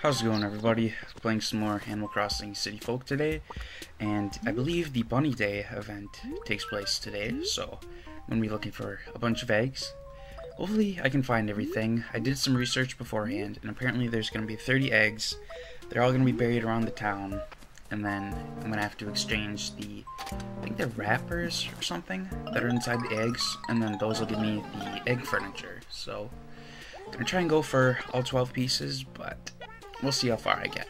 How's it going, everybody? Playing some more Animal Crossing City Folk today, and I believe the Bunny Day event takes place today, so I'm going to be looking for a bunch of eggs. Hopefully I can find everything. I did some research beforehand, and apparently there's going to be 30 eggs. They're all going to be buried around the town, and then I'm going to have to exchange the, I think they're wrappers or something, that are inside the eggs, and then those will give me the egg furniture. So I'm going to try and go for all 12 pieces, but we'll see how far I get.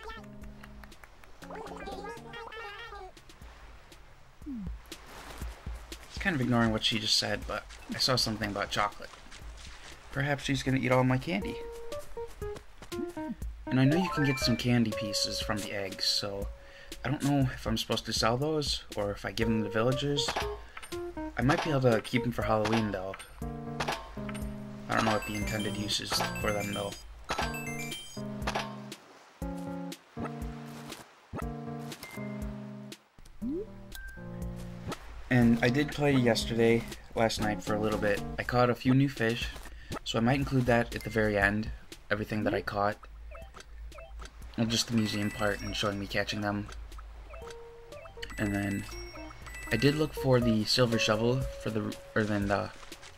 It's kind of ignoring what she just said, but I saw something about chocolate. Perhaps she's gonna eat all my candy. And I know you can get some candy pieces from the eggs, so I don't know if I'm supposed to sell those or if I give them to villagers. I might be able to keep them for Halloween though. I don't know what the intended use is for them though. And I did play last night for a little bit. I caught a few new fish, so I might include that at the very end, everything that I caught. Well, just the museum part and showing me catching them. And then I did look for the silver shovel for the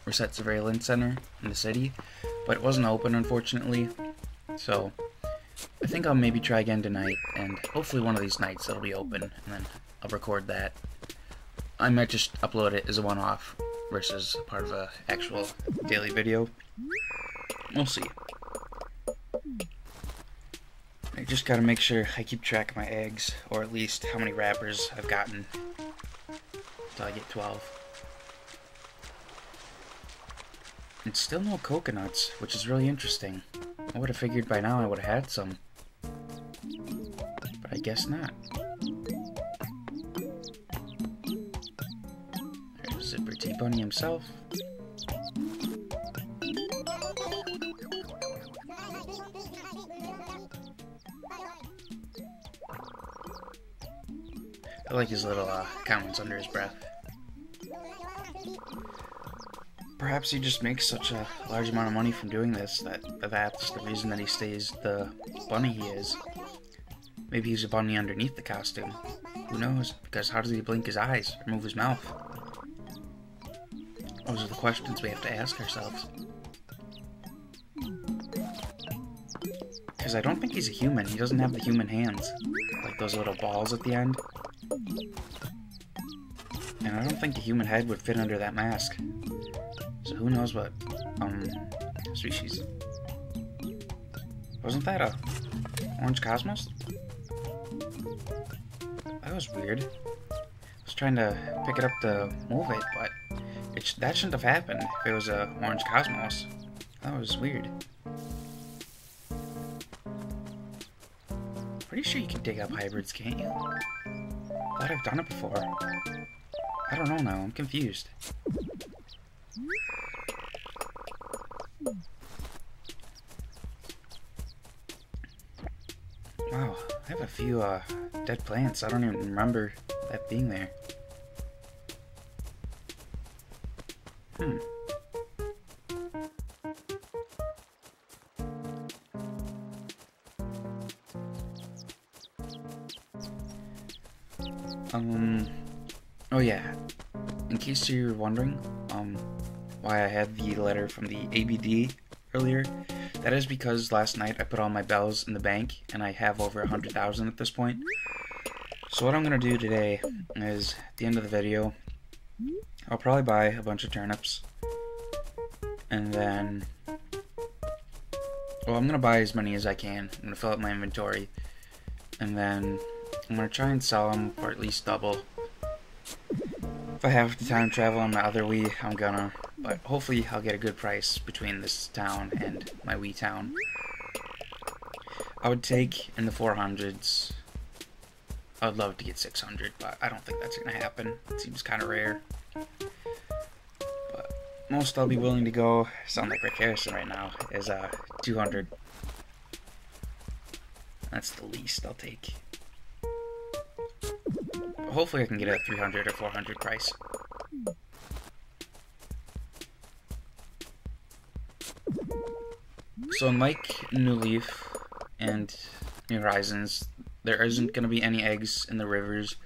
Reset Surveillance Center in the city, but it wasn't open, unfortunately. So I think I'll maybe try again tonight, and hopefully one of these nights it'll be open, and then I'll record that. I might just upload it as a one-off versus part of an actual daily video. We'll see. I just gotta make sure I keep track of my eggs, or at least how many wrappers I've gotten until I get 12. And still no coconuts, which is really interesting. I would have figured by now I would have had some. But I guess not. Zipper T Bunny himself. I like his little comments under his breath. Perhaps he just makes such a large amount of money from doing this that's the reason that he stays the bunny he is. Maybe he's a bunny underneath the costume. Who knows? Because how does he blink his eyes or move his mouth? Those are the questions we have to ask ourselves. Because I don't think he's a human. He doesn't have the human hands. Like those little balls at the end. And I don't think a human head would fit under that mask. So who knows what, species. Wasn't that a orange cosmos? That was weird. I was trying to pick it up to move it, but that shouldn't have happened if it was a orange cosmos. That was weird. Pretty sure you can dig up hybrids, can't you? Thought I've done it before. I don't know now, I'm confused. Wow, I have a few dead plants. I don't even remember that being there. Oh yeah, in case you're wondering, why I had the letter from the ABD earlier, that is because last night I put all my bells in the bank, and I have over 100,000 at this point. So what I'm gonna do today is, at the end of the video, I'll probably buy a bunch of turnips, and then, well, I'm gonna buy as many as I can. I'm gonna fill up my inventory, and then I'm gonna try and sell them for at least double. If I have the time travel on my other Wii, I'm gonna, but hopefully I'll get a good price between this town and my Wii town. I would take in the 400s. I would love to get 600, but I don't think that's gonna happen. It seems kind of rare. But most I'll be willing to go, sound like Rick Harrison right now, is 200. That's the least I'll take. Hopefully I can get a 300 or 400 price. So unlike New Leaf and New Horizons. There isn't going to be any eggs in the rivers.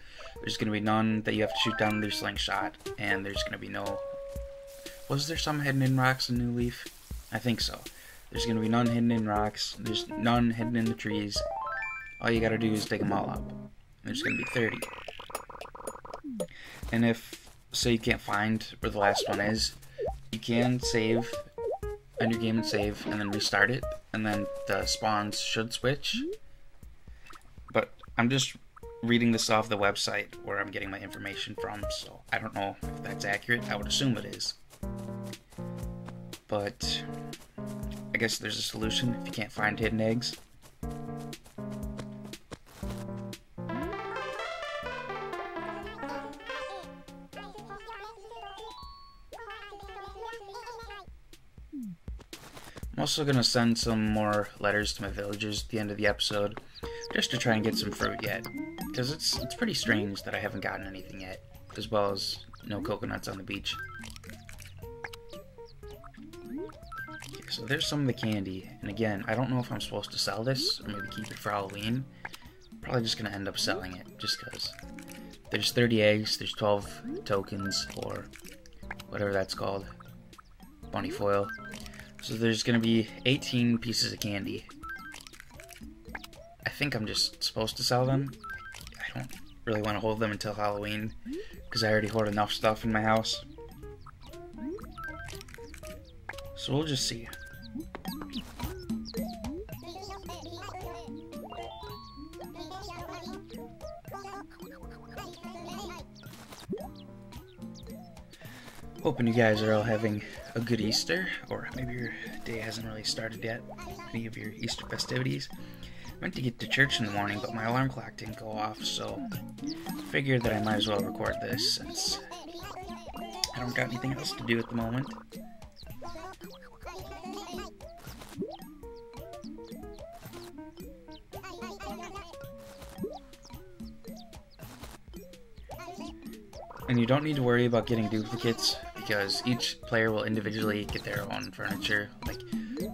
There's going to be none that you have to shoot down with your slingshot. And there's going to be no... Was there some hidden in rocks in New Leaf? I think so. There's going to be none hidden in rocks. There's none hidden in the trees. All you got to do is dig them all up. There's going to be 30. And if, say you can't find where the last one is, you can save, end your game and save, and then restart it. And then the spawns should switch. But I'm just reading this off the website where I'm getting my information from, so I don't know if that's accurate. I would assume it is. But I guess there's a solution if you can't find hidden eggs. I'm also going to send some more letters to my villagers at the end of the episode, just to try and get some fruit yet, because it's pretty strange that I haven't gotten anything yet, as well as no coconuts on the beach. Okay, so there's some of the candy, and again, I don't know if I'm supposed to sell this, or maybe keep it for Halloween. Probably just going to end up selling it, just because. There's 30 eggs, there's 12 tokens, or whatever that's called, bunny foil. So there's going to be 18 pieces of candy. I think I'm just supposed to sell them. I don't really want to hold them until Halloween, because I already hoard enough stuff in my house. So we'll just see. Hoping you guys are all having a good Easter, or maybe your day hasn't really started yet, any of your Easter festivities. I meant to get to church in the morning, but my alarm clock didn't go off, so figured that I might as well record this since I don't got anything else to do at the moment. And you don't need to worry about getting duplicates, because each player will individually get their own furniture. Like,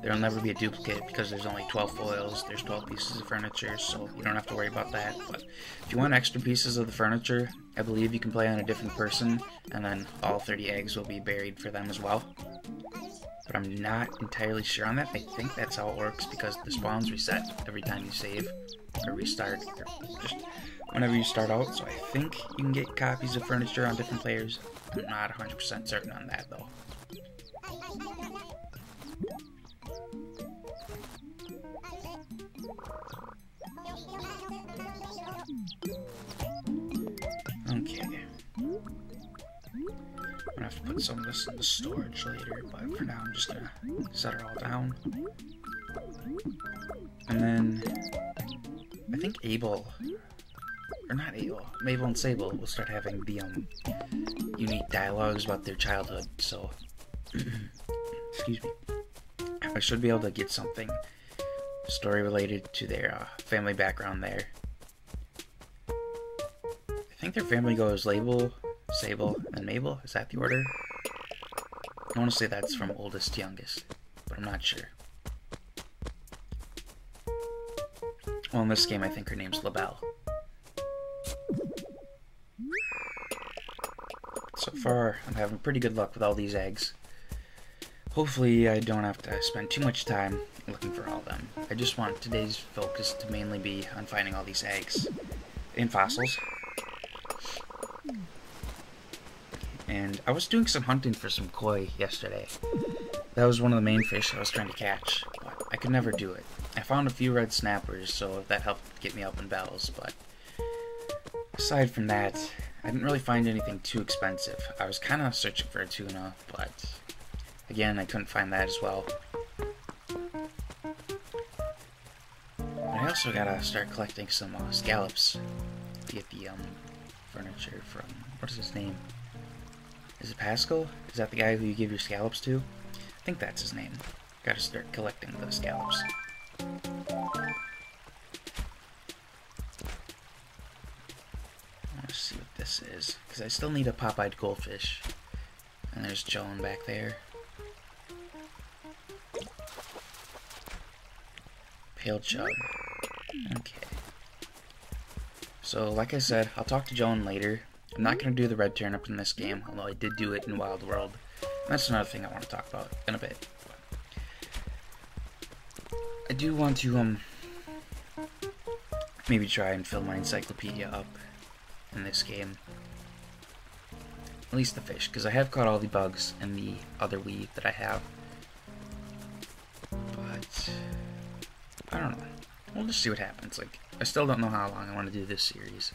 there'll never be a duplicate because there's only 12 foils, there's 12 pieces of furniture, so you don't have to worry about that. But if you want extra pieces of the furniture, I believe you can play on a different person, and then all 30 eggs will be buried for them as well. But I'm not entirely sure on that. I think that's how it works, because the spawns reset every time you save, or restart, or just whenever you start out, so I think you can get copies of furniture on different players. I'm not 100% certain on that, though. Okay. I'm gonna have to put some of this in the storage later, but for now I'm just gonna set it all down. And then I think Abel, or not Abel, Mabel and Sable will start having the unique dialogues about their childhood, so excuse me. I should be able to get something story related to their family background there. I think their family goes Label, Sable, and Mabel. Is that the order? I want to say that's from oldest to youngest, but I'm not sure. Well, in this game, I think her name's LaBelle. So far, I'm having pretty good luck with all these eggs. Hopefully, I don't have to spend too much time looking for all of them. I just want today's focus to mainly be on finding all these eggs in fossils. And I was doing some hunting for some koi yesterday. That was one of the main fish I was trying to catch, but I could never do it. I found a few red snappers, so that helped get me up in bells, but aside from that, I didn't really find anything too expensive. I was kind of searching for a tuna, but again, I couldn't find that as well. But I also gotta start collecting some scallops to get the furniture from, what is his name? Is it Pascal? Is that the guy who you give your scallops to? I think that's his name. Gotta start collecting the scallops. Let's see what this is, because I still need a pop-eyed goldfish. And there's Joan back there. Pale chub. Okay. So, like I said, I'll talk to Joan later. I'm not going to do the red turnip in this game, although I did do it in Wild World. And that's another thing I want to talk about in a bit. I do want to, maybe try and fill my encyclopedia up in this game. At least the fish, because I have caught all the bugs in the other Wii that I have. But I don't know. We'll just see what happens. Like, I still don't know how long I want to do this series.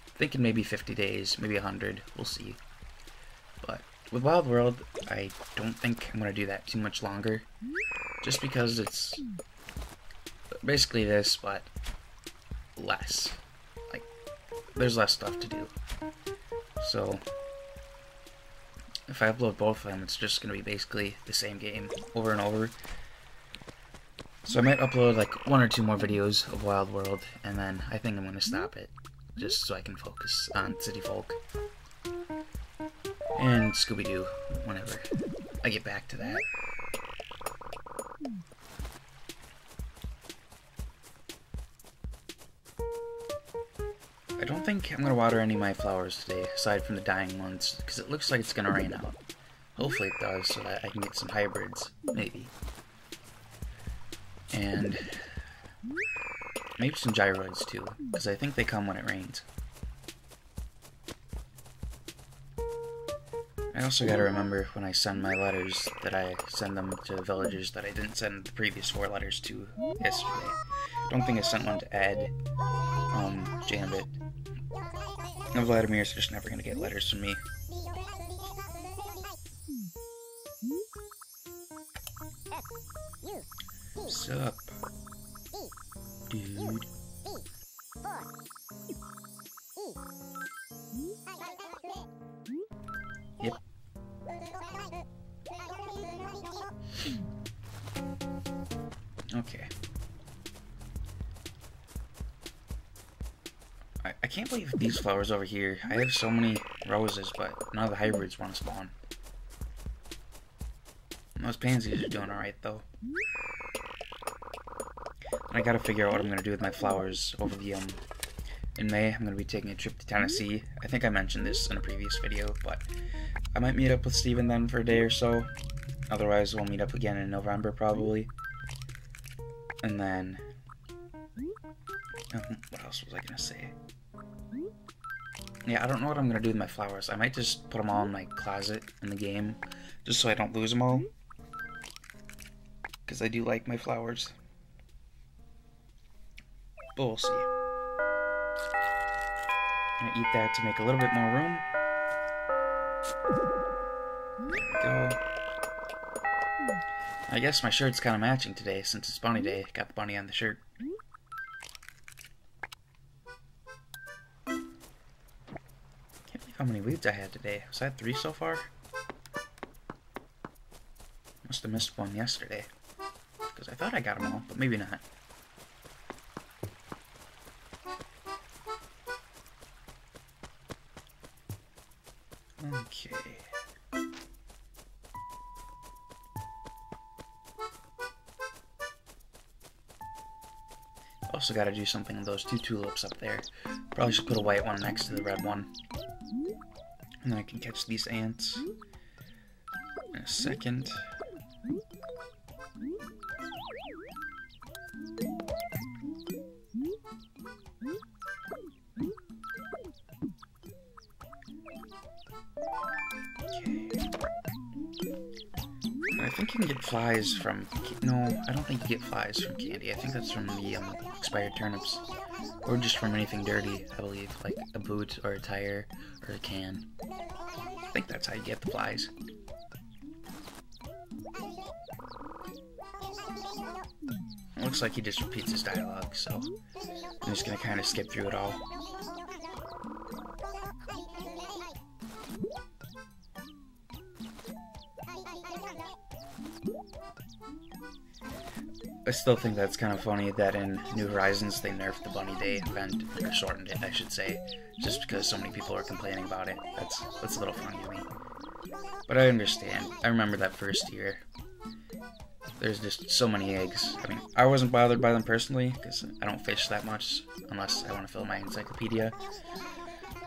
I'm thinking maybe 50 days, maybe 100. We'll see. But with Wild World, I don't think I'm going to do that too much longer. Just because it's basically this, but less. Like, there's less stuff to do. So, if I upload both of them, it's just going to be basically the same game over and over. So I might upload like 1 or 2 more videos of Wild World, and then I think I'm going to stop it, just so I can focus on City Folk and Scooby-Doo whenever I get back to that. I don't think I'm going to water any of my flowers today, aside from the dying ones, because it looks like it's going to rain out. Hopefully it does, so that I can get some hybrids, maybe. And maybe some gyroids too, because I think they come when it rains. I also gotta remember when I send my letters that I send them to villagers that I didn't send the previous 4 letters to yesterday. Don't think I sent one to Ed, Jambit. And Vladimir's just never gonna get letters from me. Sup, dude? Yep. Okay. I can't believe these flowers over here. I have so many roses, but none of the hybrids want to spawn. Those pansies are doing alright, though. I gotta figure out what I'm gonna do with my flowers over the, in May. I'm gonna be taking a trip to Tennessee. I think I mentioned this in a previous video, but I might meet up with Steven then for a day or so. Otherwise, we'll meet up again in November, probably. And then, what else was I gonna say? Yeah, I don't know what I'm gonna do with my flowers. I might just put them all in my closet in the game, just so I don't lose them all. Because I do like my flowers. But we'll see. I'm gonna eat that to make a little bit more room. There we go. I guess my shirt's kind of matching today since it's bunny day. Got the bunny on the shirt. Can't believe how many weeds I had today. Was that 3 so far? Must have missed one yesterday. Because I thought I got them all, but maybe not. Okay. Also gotta do something with those 2 tulips up there. Probably should put a white one next to the red one. And then I can catch these ants in a second. I think you can get flies from... No, I don't think you get flies from candy. I think that's from the expired turnips. Or just from anything dirty, I believe. Like a boot, or a tire, or a can. I think that's how you get the flies. It looks like he just repeats his dialogue, so I'm just gonna kind of skip through it all. I still think that's kind of funny that in New Horizons they nerfed the Bunny Day event, or shortened it, I should say, just because so many people are complaining about it. That's a little funny to me. But I understand. I remember that first year. there's just so many eggs. I mean, I wasn't bothered by them personally, because I don't fish that much, unless I want to fill my encyclopedia.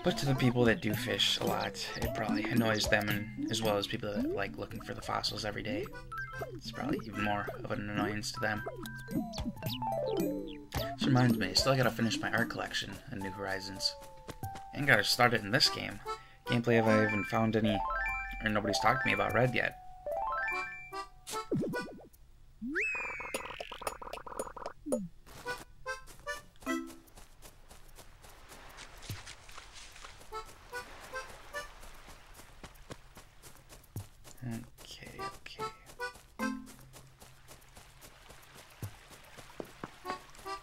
But to the people that do fish a lot, it probably annoys them, and as well as people that like looking for the fossils every day. It's probably even more of an annoyance to them. This reminds me, I still gotta finish my art collection in New Horizons. And gotta start it in this game. Gameplay, have I even found any, or nobody's talked to me about Red yet. Okay.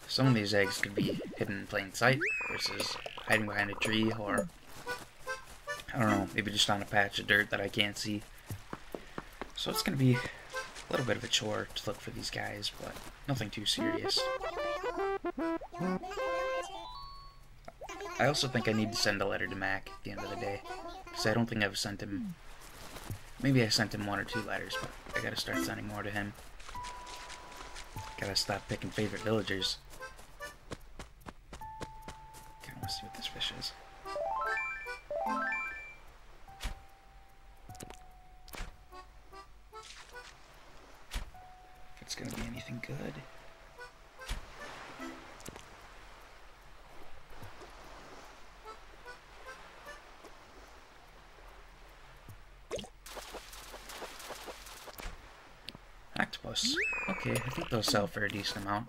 Some of these eggs could be hidden in plain sight versus hiding behind a tree, or I don't know, maybe just on a patch of dirt that I can't see. So it's gonna be a little bit of a chore to look for these guys, but nothing too serious. I also think I need to send a letter to Mac at the end of the day, because I don't think I've sent him. Maybe I sent him 1 or 2 letters, but I gotta start sending more to him. Gotta stop picking favorite villagers. Kinda wanna see what this fish is. If it's gonna be anything good. Octopus. Okay, I think they'll sell for a decent amount.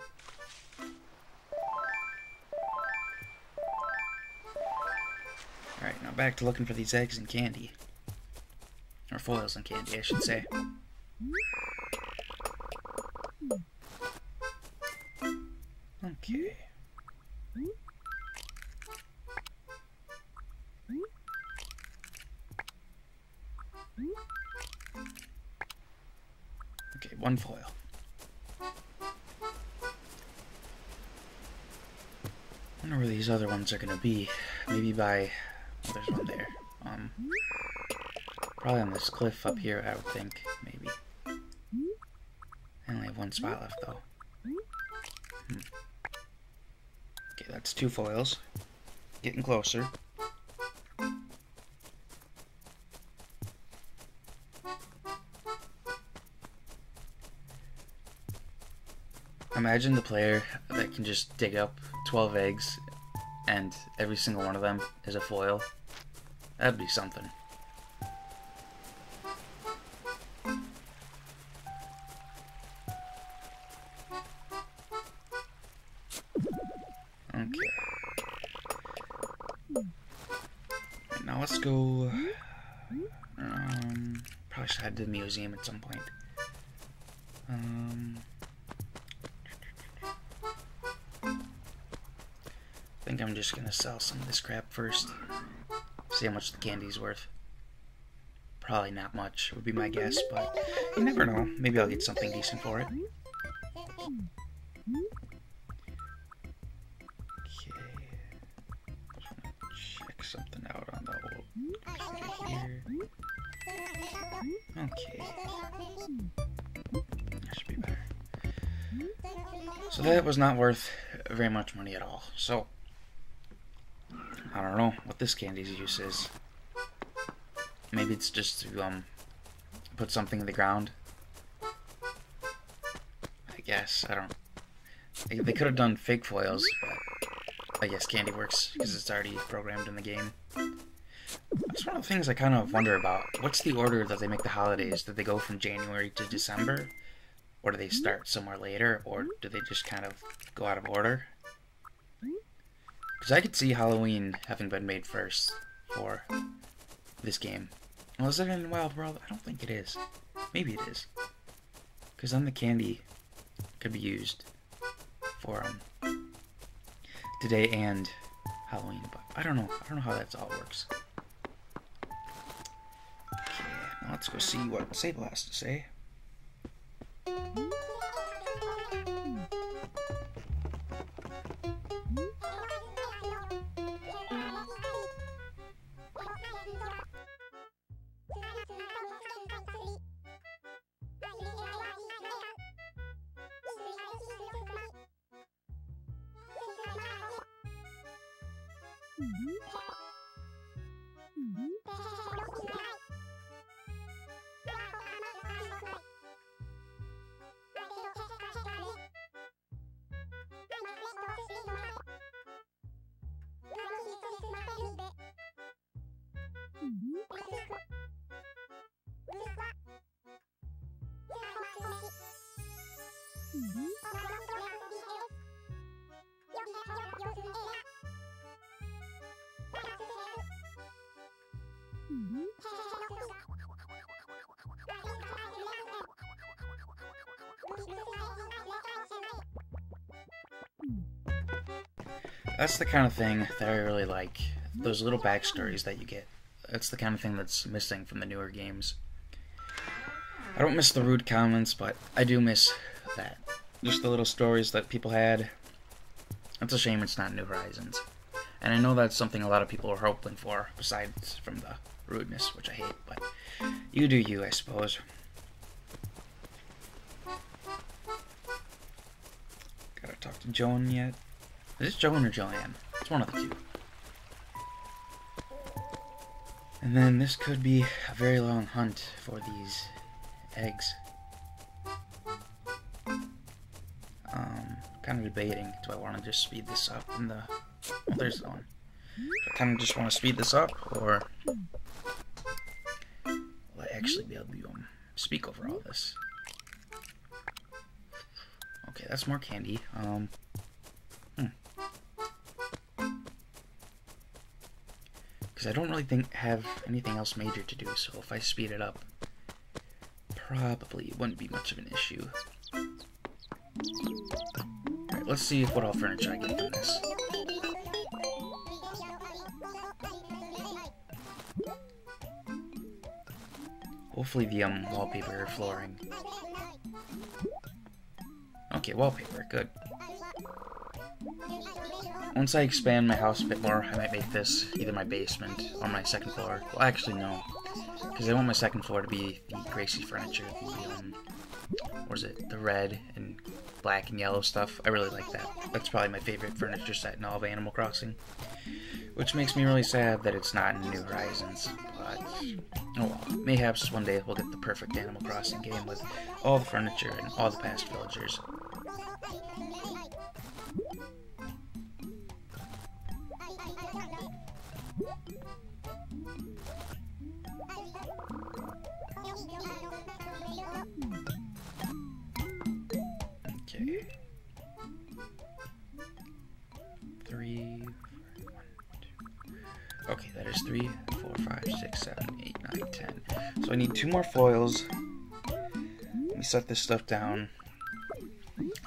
Alright, now back to looking for these eggs and candy. Or foils and candy, I should say. Okay. Okay, 1 foil. I wonder where these other ones are gonna be. Maybe by... oh, there's one there. Probably on this cliff up here, I would think. Maybe. I only have 1 spot left, though. Okay, that's 2 foils. Getting closer. Imagine the player that can just dig up 12 eggs and every single one of them is a foil. That'd be something. Okay. Right, now let's go... probably should head to the museum at some point. I think I'm just gonna sell some of this crap first. See how much the candy's worth. Probably not much, would be my guess, but you never know. Maybe I'll get something decent for it. Okay. Just wanna check something out on the old computer here. Okay. That should be better. So that was not worth very much money at all. So I don't know what this candy's use is. Maybe it's just to put something in the ground. I guess, I don't... They could have done fake foils, but I guess candy works because it's already programmed in the game. That's one of the things I kind of wonder about. What's the order that they make the holidays? Do they go from January to December? Or do they start somewhere later? Or do they just kind of go out of order? Because I could see Halloween having been made first for this game. Well, is it in Wild World? I don't think it is. Maybe it is. Because then the candy could be used for today and Halloween. But I don't know. I don't know how that all works. Okay, now let's go see what Sable has to say. That's the kind of thing that I really like. Those little backstories that you get. That's the kind of thing that's missing from the newer games. I don't miss the rude comments, but I do miss that. Just the little stories that people had. It's a shame it's not New Horizons. And I know that's something a lot of people are hoping for, besides from the rudeness, which I hate, but you do you, I suppose. Gotta talk to Joan yet? Is this Joan or Joanne? It's one of the two. And then this could be a very long hunt for these eggs. Kind of debating, do I want to just speed this up in the... Oh, there's the one. Do I kind of just want to speed this up, or will I actually be able to speak over all this? Okay, that's more candy. Because I don't really have anything else major to do, so if I speed it up, probably it wouldn't be much of an issue. Alright, let's see what all furniture I get from this. Hopefully the wallpaper or flooring. Okay, wallpaper, good. Once I expand my house a bit more, I might make this either my basement or my second floor. Well, actually, no. Because I want my second floor to be the Gracie furniture. What is it? The red and black and yellow stuff. I really like that. That's probably my favorite furniture set in all of Animal Crossing. Which makes me really sad that it's not in New Horizons. But, oh well. Mayhaps one day we'll get the perfect Animal Crossing game with all the furniture and all the past villagers. Okay. 3, 1, 2. Okay, that is 3, 4, 5, 6, 7, 8, 9, 10. So I need 2 more foils. Let me set this stuff down.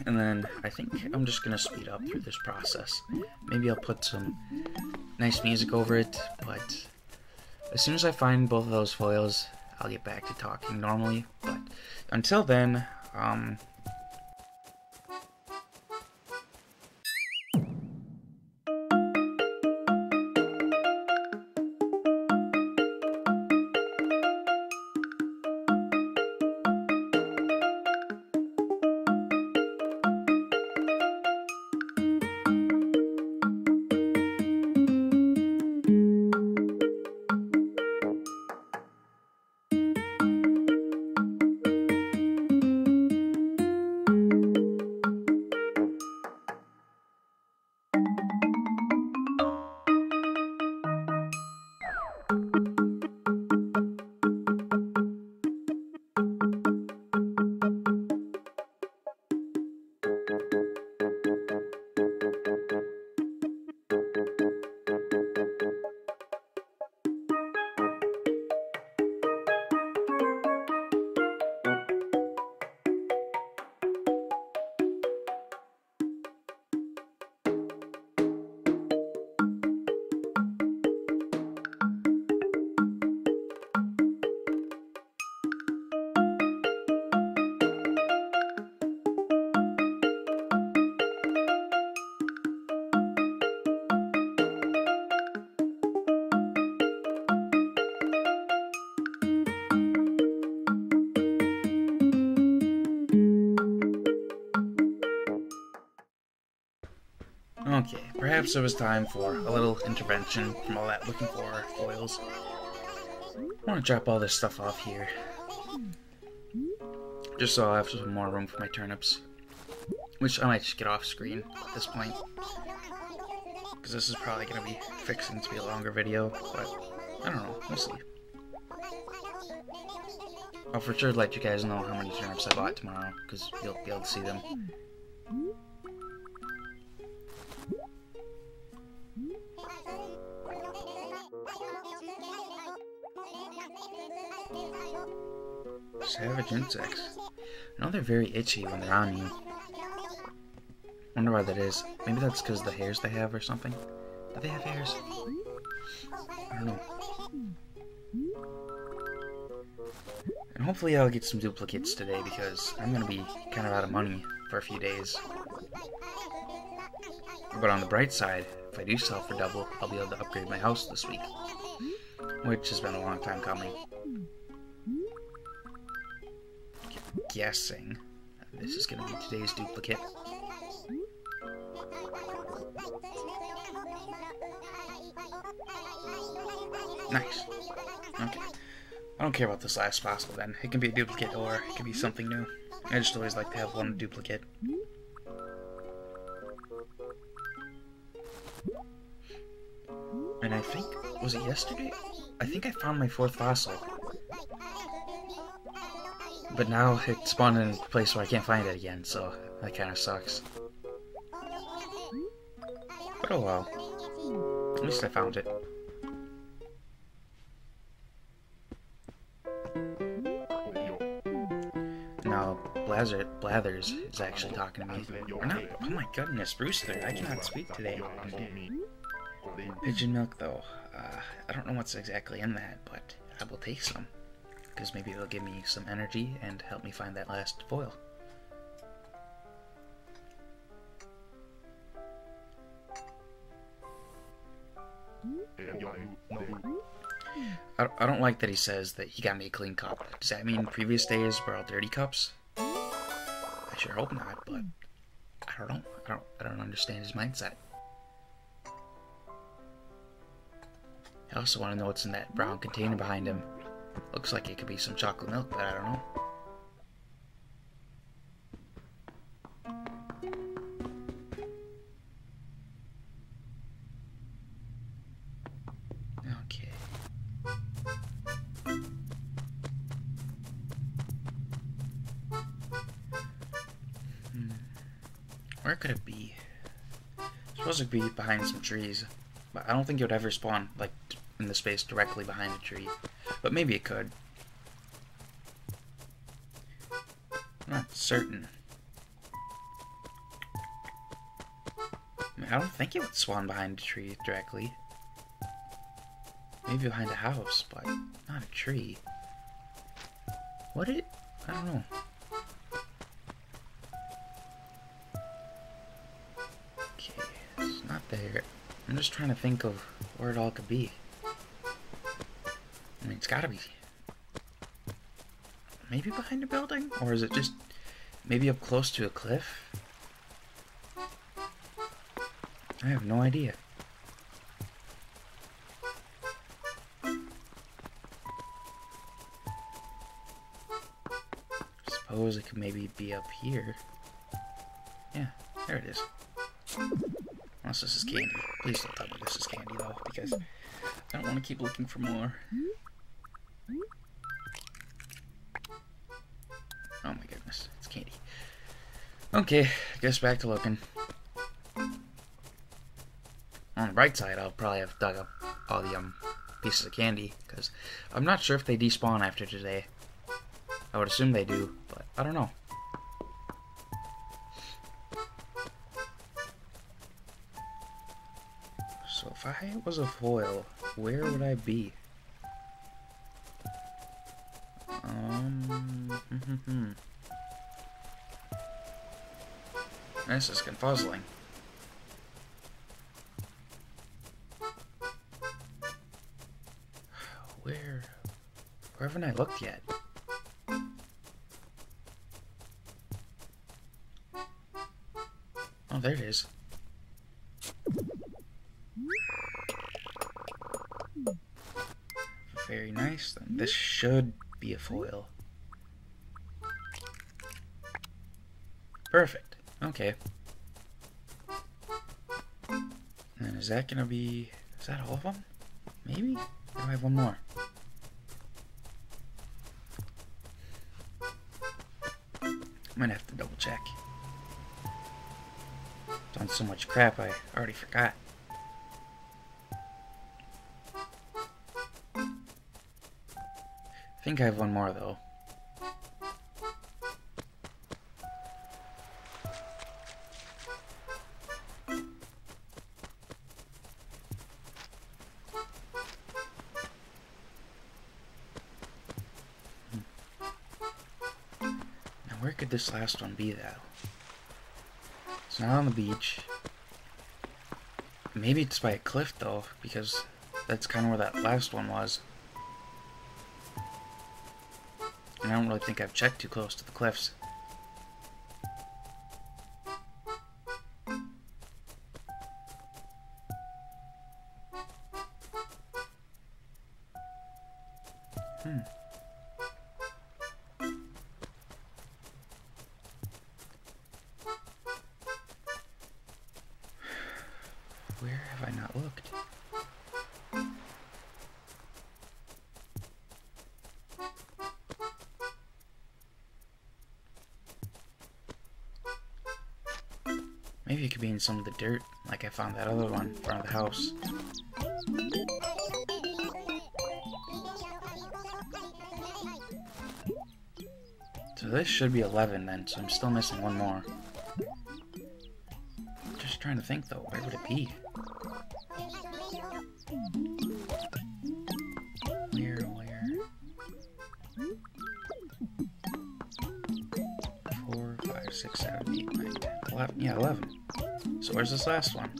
And then I think I'm just gonna speed up through this process. Maybe I'll put some nice music over it, but as soon as I find both of those foils, I'll get back to talking normally. But until then, Okay, perhaps it was time for a little intervention from all that looking for foils. I want to drop all this stuff off here, just so I'll have some more room for my turnips, which I might just get off screen at this point, because this is probably going to be fixing to be a longer video, but I don't know, we'll see. I'll for sure let you guys know how many turnips I bought tomorrow, because you'll be able to see them. Savage insects. I know they're very itchy when they're on you. Wonder why that is. Maybe that's because of the hairs they have or something. Do they have hairs? I don't know. And hopefully I'll get some duplicates today because I'm going to be kind of out of money for a few days. But on the bright side, if I do sell for double, I'll be able to upgrade my house this week. Which has been a long time coming. Guessing this is going to be today's duplicate. Nice. Okay. I don't care about this last fossil then. It can be a duplicate or it can be something new. I just always like to have one duplicate. And I think, was it yesterday? I think I found my 4th fossil. But now it spawned in a place where I can't find it again, so that kind of sucks. But oh well. At least I found it. Now, Blathers is actually talking to me. Or not. Oh my goodness, Brewster, I cannot speak today. Pigeon milk, though. I don't know what's exactly in that, but I will take some. Because maybe it'll give me some energy and help me find that last foil. I don't like that he says that he got me a clean cup. Does that mean previous days were all dirty cups? I sure hope not, but I don't know. I don't understand his mindset. I also want to know what's in that brown container behind him. Looks like it could be some chocolate milk, but I don't know. Okay. Where could it be? It's supposed to be behind some trees, but I don't think it would ever spawn, like, in the space directly behind a tree. But maybe it could. I'm not certain. I mean, I don't think it would spawn behind a tree directly. Maybe behind a house, but not a tree. Would it? I don't know. Okay, it's not there. I'm just trying to think of where it all could be. I mean, it's gotta be maybe behind a building? Or is it just maybe up close to a cliff? I have no idea. Suppose it could maybe be up here. Yeah, there it is. Unless this is candy. Please don't tell me this is candy though, because I don't want to keep looking for more. Oh my goodness, it's candy. Okay, I guess back to looking. On the bright side, I'll probably have dug up all the pieces of candy, because I'm not sure if they despawn after today. I would assume they do, but I don't know. So if I was a foil, where would I be? This is confuzzling. Where haven't I looked yet? Oh, there it is. Very nice. Then this should be a foil. Perfect. Okay. And is that gonna be... is that all of them? Maybe? Or do I have one more? Might have to double check. Done so much crap I already forgot. I think I have one more though. Where could this last one be, though? It's not on the beach. Maybe it's by a cliff, though, because that's kind of where that last one was. And I don't really think I've checked too close to the cliffs. Where have I not looked? Maybe it could be in some of the dirt, like I found that other one in front of the house. So this should be 11 then, so I'm still missing one more. Just trying to think though, where would it be? Where? 4, 5, 6, 7, 8, 9, 10, 11. Yeah, 11. So where's this last one?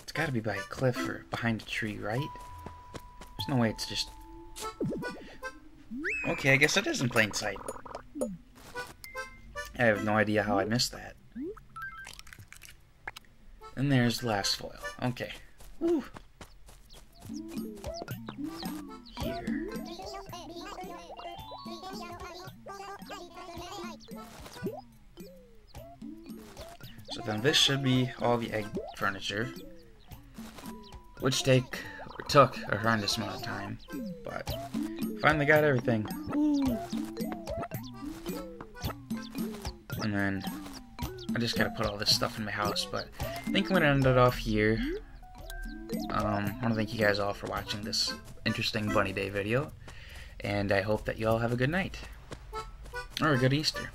It's gotta be by a cliff or behind a tree, right? There's no way it's just... Okay, I guess it is in plain sight. I have no idea how I missed that. And there's the last foil. Okay. Woo. Here. So then this should be all the egg furniture, which took a horrendous amount of time, but finally got everything. Woo. And then I just gotta put all this stuff in my house, but I think I'm gonna end it off here. I want to thank you guys all for watching this interesting Bunny Day video, and I hope that you all have a good night, or a good Easter.